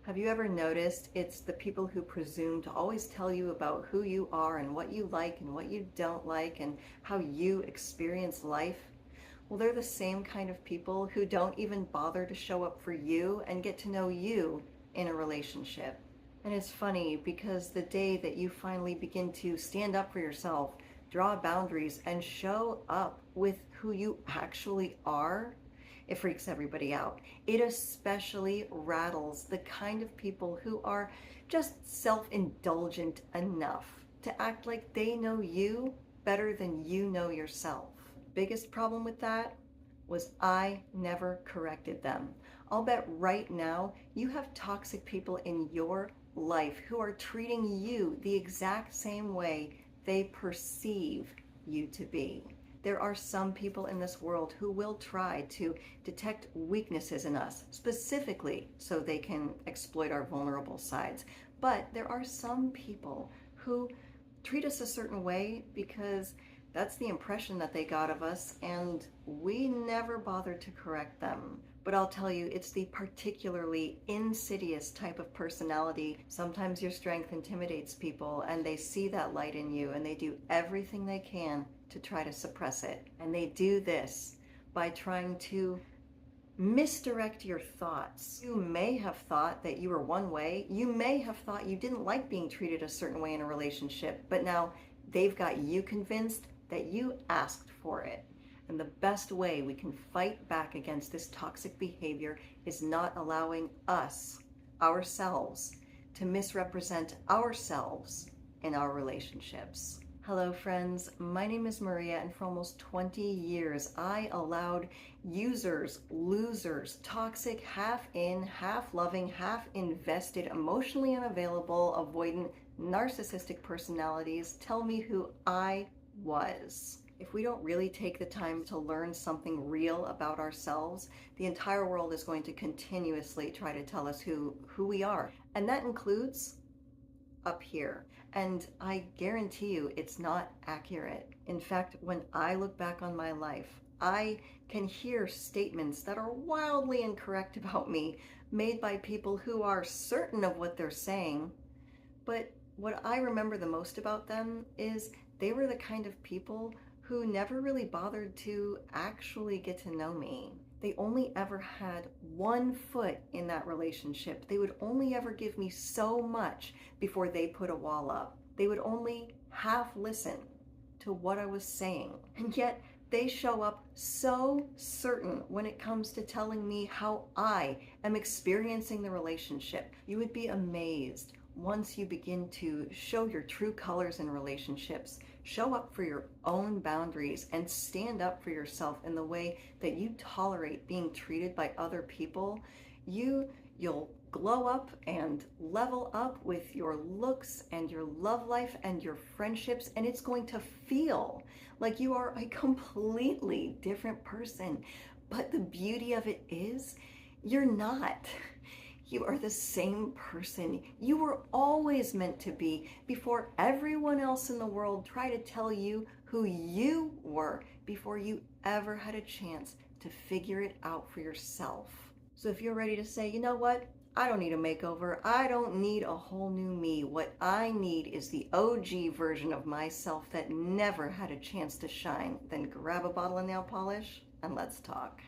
Have you ever noticed it's the people who presume to always tell you about who you are and what you like and what you don't like and how you experience life? Well, they're the same kind of people who don't even bother to show up for you and get to know you in a relationship. And it's funny because the day that you finally begin to stand up for yourself, draw boundaries, and show up with who you actually are, it freaks everybody out. It especially rattles the kind of people who are just self-indulgent enough to act like they know you better than you know yourself. Biggest problem with that was I never corrected them. I'll bet right now you have toxic people in your life who are treating you the exact same way they perceive you to be. There are some people in this world who will try to detect weaknesses in us, specifically so they can exploit our vulnerable sides. But there are some people who treat us a certain way because that's the impression that they got of us, and we never bothered to correct them. But I'll tell you, it's the particularly insidious type of personality. Sometimes your strength intimidates people, and they see that light in you, and they do everything they can to try to suppress it. And they do this by trying to misdirect your thoughts. You may have thought that you were one way. You may have thought you didn't like being treated a certain way in a relationship, but now they've got you convinced that you asked for it. And the best way we can fight back against this toxic behavior is not allowing us, ourselves, to misrepresent ourselves in our relationships. Hello friends, my name is Maria, and for almost 20 years I allowed users, losers, toxic, half in, half loving, half invested, emotionally unavailable, avoidant, narcissistic personalities tell me who I was. If we don't really take the time to learn something real about ourselves, the entire world is going to continuously try to tell us who we are. And that includes up here. And I guarantee you it's not accurate. In fact, when I look back on my life, I can hear statements that are wildly incorrect about me made by people who are certain of what they're saying. But what I remember the most about them is they were the kind of people who never really bothered to actually get to know me. They only ever had one foot in that relationship. They would only ever give me so much before they put a wall up. They would only half listen to what I was saying. And yet they show up so certain when it comes to telling me how I am experiencing the relationship. You would be amazed once you begin to show your true colors in relationships, show up for your own boundaries, and stand up for yourself in the way that you tolerate being treated by other people, you'll glow up and level up with your looks and your love life and your friendships, and it's going to feel like you are a completely different person. But the beauty of it is, you're not. You are the same person you were always meant to be before everyone else in the world tried to tell you who you were before you ever had a chance to figure it out for yourself. So if you're ready to say, you know what? I don't need a makeover. I don't need a whole new me. What I need is the OG version of myself that never had a chance to shine. Then grab a bottle of nail polish and let's talk.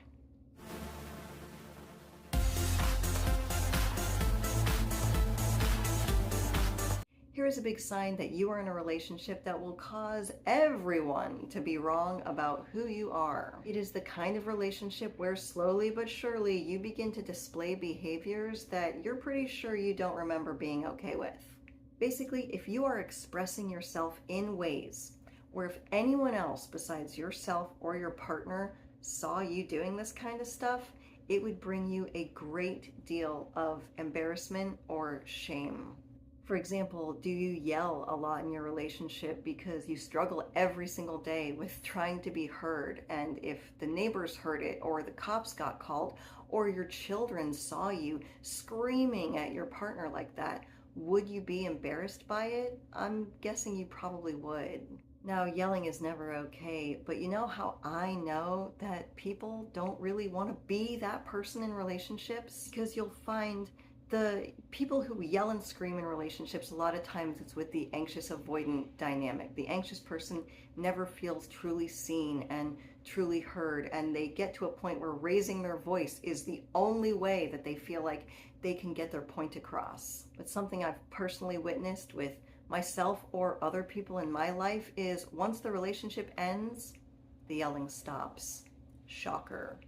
Here is a big sign that you are in a relationship that will cause everyone to be wrong about who you are. It is the kind of relationship where slowly but surely you begin to display behaviors that you're pretty sure you don't remember being okay with. Basically, if you are expressing yourself in ways where if anyone else besides yourself or your partner saw you doing this kind of stuff, it would bring you a great deal of embarrassment or shame. For example, do you yell a lot in your relationship because you struggle every single day with trying to be heard? And if the neighbors heard it, or the cops got called, or your children saw you screaming at your partner like that, would you be embarrassed by it? I'm guessing you probably would. Now, yelling is never okay, but you know how I know that people don't really want to be that person in relationships? Because you'll find The people who yell and scream in relationships, a lot of times it's with the anxious avoidant dynamic. The anxious person never feels truly seen and truly heard, and they get to a point where raising their voice is the only way that they feel like they can get their point across. But something I've personally witnessed with myself or other people in my life is once the relationship ends, the yelling stops. Shocker.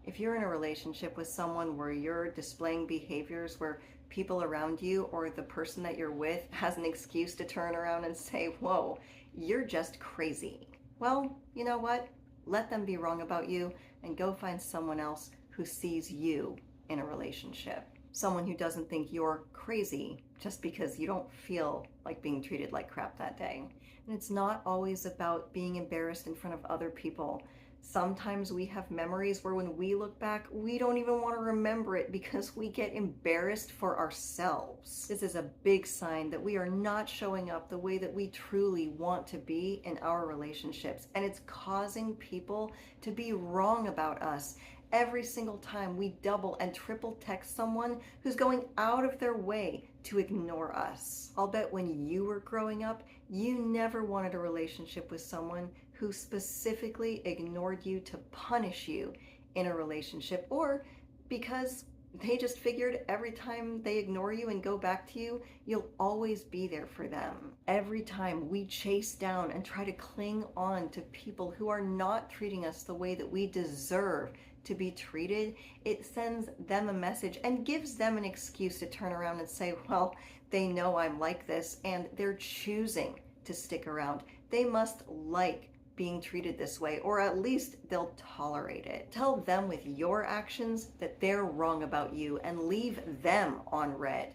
If you're in a relationship with someone where you're displaying behaviors where people around you or the person that you're with has an excuse to turn around and say, whoa, you're just crazy. Well, you know what? Let them be wrong about you and go find someone else who sees you in a relationship. Someone who doesn't think you're crazy just because you don't feel like being treated like crap that day. And it's not always about being embarrassed in front of other people. Sometimes we have memories where when we look back, we don't even want to remember it because we get embarrassed for ourselves. This is a big sign that we are not showing up the way that we truly want to be in our relationships. And it's causing people to be wrong about us. Every single time we double and triple text someone who's going out of their way to ignore us. I'll bet when you were growing up, you never wanted a relationship with someone who specifically ignored you to punish you in a relationship, or because they just figured every time they ignore you and go back to you, you'll always be there for them. Every time we chase down and try to cling on to people who are not treating us the way that we deserve to be treated, it sends them a message and gives them an excuse to turn around and say, well, they know I'm like this and they're choosing to stick around. They must like being treated this way, or at least they'll tolerate it. Tell them with your actions that they're wrong about you and leave them on red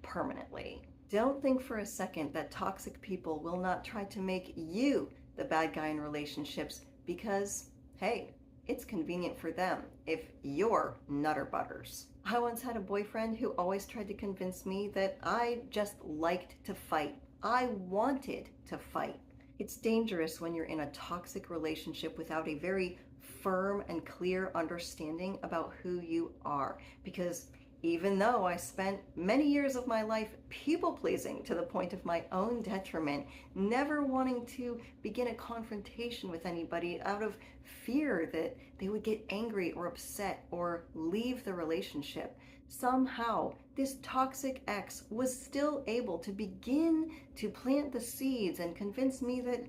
permanently. Don't think for a second that toxic people will not try to make you the bad guy in relationships because, hey, it's convenient for them if you're nutter butters. I once had a boyfriend who always tried to convince me that I just liked to fight. I wanted to fight. It's dangerous when you're in a toxic relationship without a very firm and clear understanding about who you are. Because even though I spent many years of my life people-pleasing to the point of my own detriment, never wanting to begin a confrontation with anybody out of fear that they would get angry or upset or leave the relationship, somehow this toxic ex was still able to begin to plant the seeds and convince me that,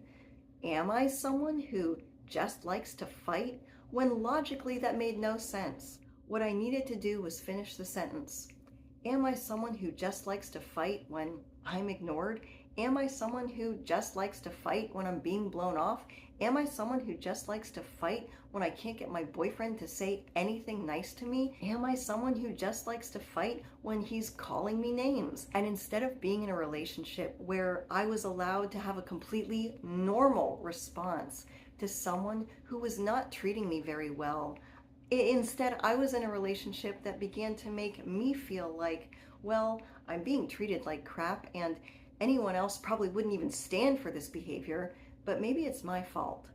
am I someone who just likes to fight? When logically that made no sense. What I needed to do was finish the sentence. Am I someone who just likes to fight when I'm ignored? Am I someone who just likes to fight when I'm being blown off? Am I someone who just likes to fight when I can't get my boyfriend to say anything nice to me? Am I someone who just likes to fight when he's calling me names? And instead of being in a relationship where I was allowed to have a completely normal response to someone who was not treating me very well, instead I was in a relationship that began to make me feel like, well, I'm being treated like crap and anyone else probably wouldn't even stand for this behavior, but maybe it's my fault.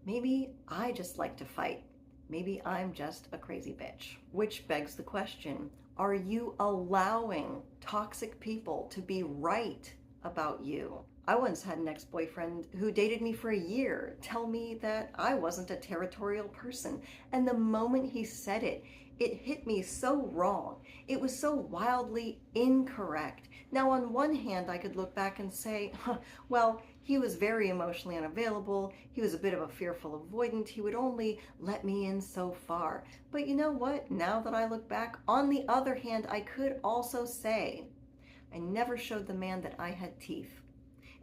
Maybe I just like to fight. Maybe I'm just a crazy bitch. Which begs the question, are you allowing toxic people to be right about you? I once had an ex-boyfriend who dated me for a year tell me that I wasn't a territorial person. And the moment he said it, it hit me so wrong. It was so wildly incorrect. Now, on one hand, I could look back and say, well, he was very emotionally unavailable. He was a bit of a fearful avoidant. He would only let me in so far. But you know what? Now that I look back, on the other hand, I could also say, I never showed the man that I had teeth.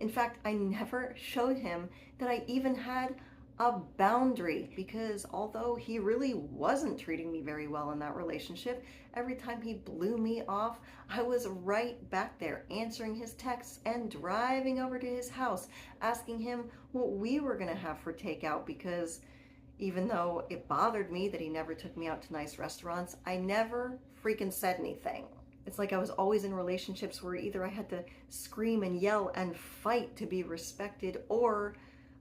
In fact, I never showed him that I even had a boundary, because although he really wasn't treating me very well in that relationship, every time he blew me off, I was right back there answering his texts and driving over to his house, asking him what we were going to have for takeout, because even though it bothered me that he never took me out to nice restaurants, I never freaking said anything. It's like I was always in relationships where either I had to scream and yell and fight to be respected, or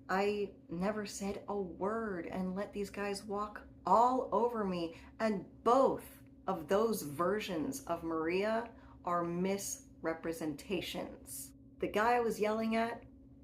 I never said a word and let these guys walk all over me, and both of those versions of Maria are misrepresentations. The guy I was yelling at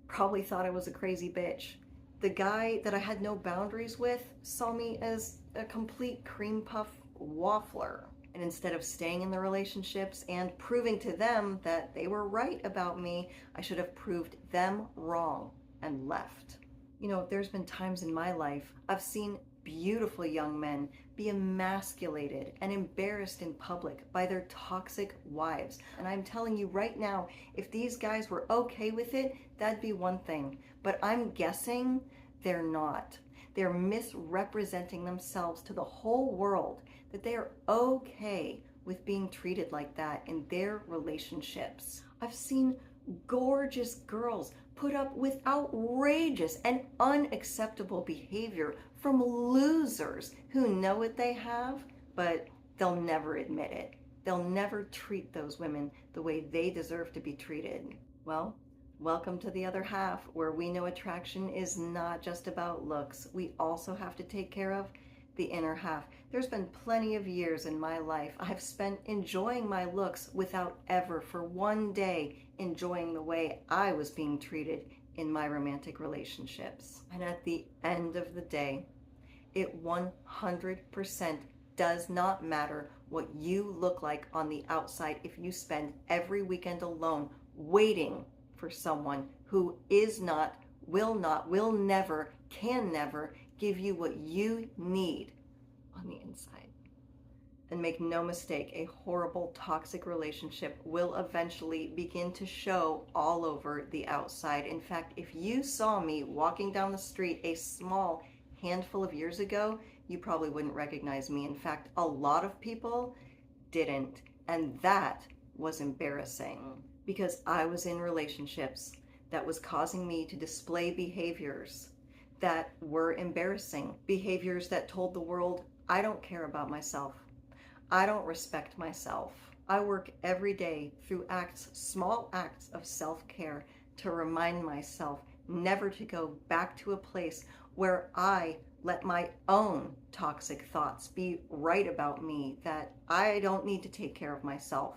probably thought I was a crazy bitch. The guy that I had no boundaries with saw me as a complete cream puff waffler. And instead of staying in the relationships and proving to them that they were right about me, I should have proved them wrong and left. You know, there's been times in my life I've seen beautiful young men be emasculated and embarrassed in public by their toxic wives. And I'm telling you right now, if these guys were okay with it, that'd be one thing. But I'm guessing they're not. They're misrepresenting themselves to the whole world that they are okay with being treated like that in their relationships. I've seen gorgeous girls put up with outrageous and unacceptable behavior from losers who know what they have, but they'll never admit it. They'll never treat those women the way they deserve to be treated. Well, welcome to the other half, where we know attraction is not just about looks. We also have to take care of the inner half. There's been plenty of years in my life I've spent enjoying my looks without ever for one day enjoying the way I was being treated in my romantic relationships. And at the end of the day, it 100% does not matter what you look like on the outside if you spend every weekend alone waiting for someone who is not, will never, can never give you what you need on the inside. And make no mistake, a horrible, toxic relationship will eventually begin to show all over the outside. In fact, if you saw me walking down the street a small handful of years ago, you probably wouldn't recognize me. In fact, a lot of people didn't. And that was embarrassing because I was in relationships that was causing me to display behaviors that were embarrassing, behaviors that told the world, I don't care about myself. I don't respect myself. I work every day through small acts of self-care to remind myself never to go back to a place where I let my own toxic thoughts be right about me, that I don't need to take care of myself.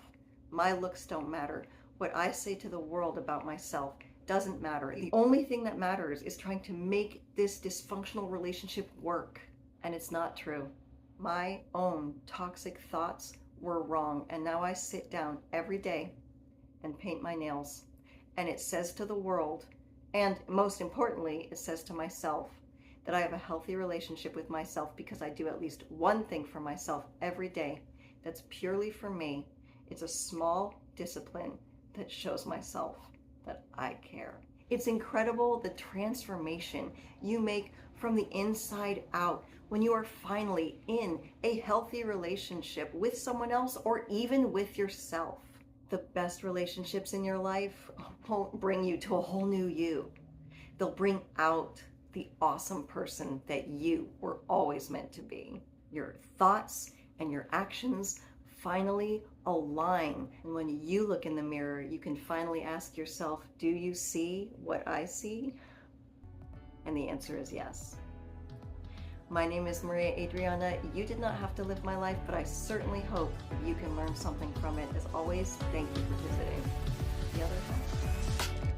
My looks don't matter. What I say to the world about myself doesn't matter. The only thing that matters is trying to make this dysfunctional relationship work. And it's not true. My own toxic thoughts were wrong. And now I sit down every day and paint my nails. And it says to the world, and most importantly, it says to myself, that I have a healthy relationship with myself because I do at least one thing for myself every day that's purely for me. It's a small discipline that shows myself that I care. It's incredible the transformation you make from the inside out when you are finally in a healthy relationship with someone else or even with yourself. The best relationships in your life won't bring you to a whole new you. They'll bring out the awesome person that you were always meant to be. Your thoughts and your actions finally align. And when you look in the mirror, you can finally ask yourself, do you see what I see? And the answer is yes. My name is Maria Adriana. You did not have to live my life, but I certainly hope you can learn something from it. As always, thank you for visiting The Other Half.